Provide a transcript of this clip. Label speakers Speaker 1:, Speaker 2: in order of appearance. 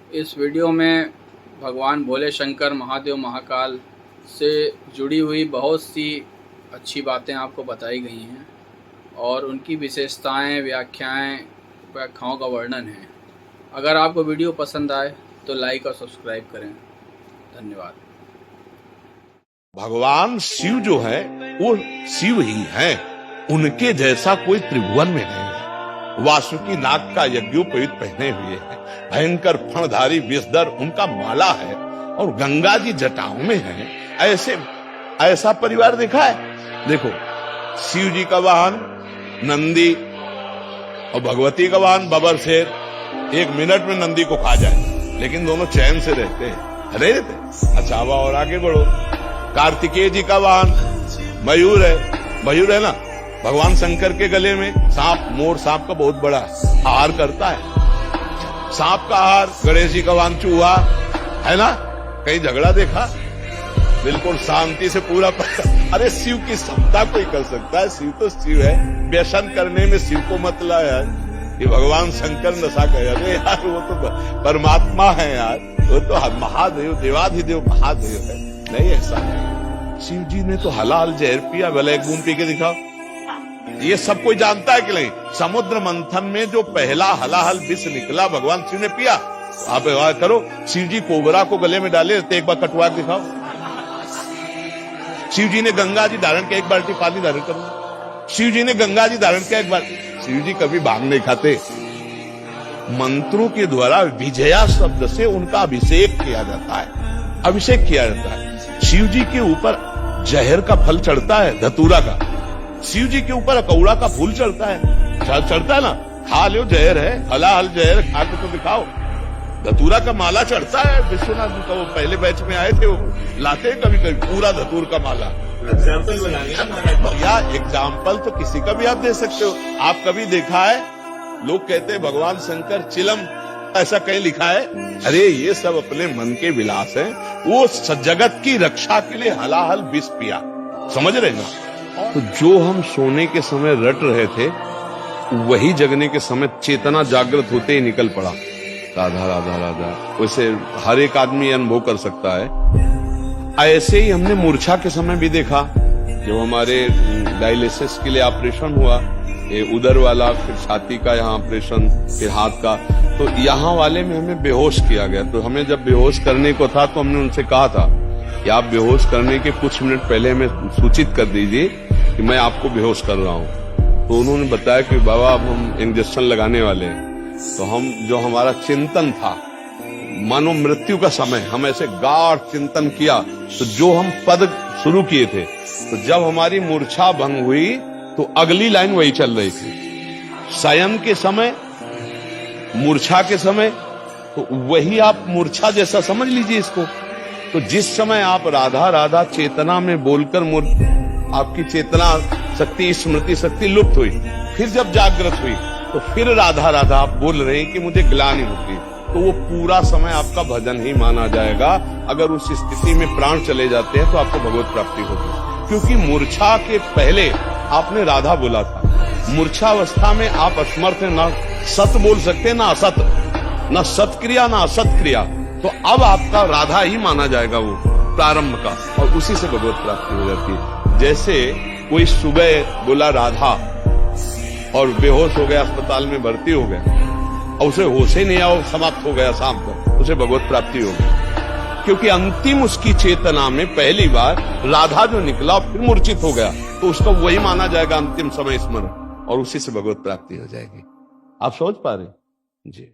Speaker 1: इस वीडियो में भगवान भोले शंकर महादेव महाकाल से जुड़ी हुई बहुत सी अच्छी बातें आपको बताई गई हैं और उनकी विशेषताएं, व्याख्याओं का वर्णन है। अगर आपको वीडियो पसंद आए तो लाइक और सब्सक्राइब करें। धन्यवाद।
Speaker 2: भगवान शिव जो है वो शिव ही है, उनके जैसा कोई त्रिभुवन में नहीं है। वासुकी नाग का यज्ञोपवीत पहने हुए है, भयंकर फणधारी विषधर उनका माला है और गंगा जी जटाओं में है। ऐसा परिवार देखा है? देखो, शिव जी का वाहन नंदी और भगवती का वाहन बबर शेर। 1 मिनट में नंदी को खा जाए, लेकिन दोनों चैन से रहते हैं। अच्छा, अब और आगे बढ़ो। कार्तिकेय जी का वाहन मयूर है ना। भगवान शंकर के गले में सांप, मोर सांप का बहुत बड़ा आहार करता है। सांप का आहार। गणेश जी का वाहन चूहा है ना। कहीं झगड़ा देखा? बिल्कुल शांति से पूरा अरे शिव की क्षमता कोई कर सकता है? शिव तो शिव है। व्यसन करने में शिव को मत ला यार। ये भगवान शंकर नशा कर, अरे यार वो तो परमात्मा है यार, वो तो महादेव, देवाधिदेव महादेव है। नहीं, ऐसा नहीं। शिव जी ने तो हलाल जहर पिया, भले एक बूंद पी के दिखाओ। ये सब कोई जानता है कि नहीं? समुद्र मंथन में जो पहला हलाहल विष निकला भगवान शिव ने पिया। आप करो, शिव जी कोबरा को गले में डाले तो एक बार कटवा दिखाओ। शिव जी ने गंगा जी धारण किया, 1 बाल्टी पानी धारण करो। शिव जी ने गंगा जी धारण किया, 1 बार। शिव जी कभी भांग नहीं खाते। मंत्रों के द्वारा विजया शब्द से उनका अभिषेक किया जाता है। अभिषेक किया जाता है। शिव जी के ऊपर जहर का फल चढ़ता है, धतूरा का। शिव जी के ऊपर अकौड़ा का फूल चढ़ता है ना। खा लो, जहर है, हलाहल जहर खा के तो दिखाओ। धतूरा का माला चढ़ता है। विश्वनाथ जी का वो पहले बैच में आए थे, वो लाते हैं कभी कभी पूरा धतूर का माला। एग्जाम्पल बनाने या एग्जाम्पल तो किसी का भी आप दे सकते हो। आप कभी देखा है लोग कहते हैं भगवान शंकर चिलम, ऐसा कहीं लिखा है? अरे ये सब अपने मन के विलास हैं। वो जगत की रक्षा के लिए हलाहल विष पिया, समझ रहे ना। तो जो हम सोने के समय रट रहे थे, वही जगने के समय चेतना जागृत होते ही निकल पड़ा। राधा राधा राधा। वैसे हर एक आदमी अनुभव कर सकता है। ऐसे ही हमने मूर्छा के समय भी देखा, जब हमारे डायलिसिस के लिए ऑपरेशन हुआ, ये उदर वाला, फिर छाती का यहाँ ऑपरेशन, फिर हाथ का, तो यहाँ वाले में हमें बेहोश किया गया। तो हमें जब बेहोश करने को था तो हमने उनसे कहा था कि आप बेहोश करने के कुछ मिनट पहले हमें सूचित कर दीजिए कि मैं आपको बेहोश कर रहा हूँ। तो उन्होंने बताया कि बाबा अब हम इंजेक्शन लगाने वाले हैं। तो हम, जो हमारा चिंतन था, मानो मृत्यु का समय, हम ऐसे गाढ़ चिंतन किया। तो जो हम पद शुरू किए थे, तो जब हमारी मूर्छा भंग हुई तो अगली लाइन वही चल रही थी। शयन के समय, मूर्छा के समय, तो वही आप मूर्छा जैसा समझ लीजिए इसको। तो जिस समय आप राधा राधा चेतना में बोलकर आपकी चेतना शक्ति, स्मृति शक्ति लुप्त हुई, फिर जब जागृत हुई तो फिर राधा राधा आप बोल रहे हैं कि मुझे ग्लानि होती है, तो वो पूरा समय आपका भजन ही माना जाएगा। अगर उस स्थिति में प्राण चले जाते हैं तो आपको भगवत प्राप्ति होती है। क्योंकि मूर्छा के पहले आपने राधा बोला था। मूर्छावस्था में आप असमर्थ हैं, ना सत बोल सकते ना असत, ना सत्क्रिया ना असत क्रिया। तो अब आपका राधा ही माना जाएगा वो प्रारंभ का, और उसी से भगवत प्राप्ति हो जाती है। जैसे कोई सुबह बोला राधा और बेहोश हो गया, अस्पताल में भर्ती हो गया, और उसे होश ही नहीं आया, समाप्त हो गया शाम को, उसे भगवत प्राप्ति हो गई। क्योंकि अंतिम उसकी चेतना में पहली बार राधा जो निकला, फिर मूर्छित हो गया, तो उसको वही माना जाएगा अंतिम समय स्मरण, और उसी से भगवत प्राप्ति हो जाएगी। आप समझ पा रहे? जी।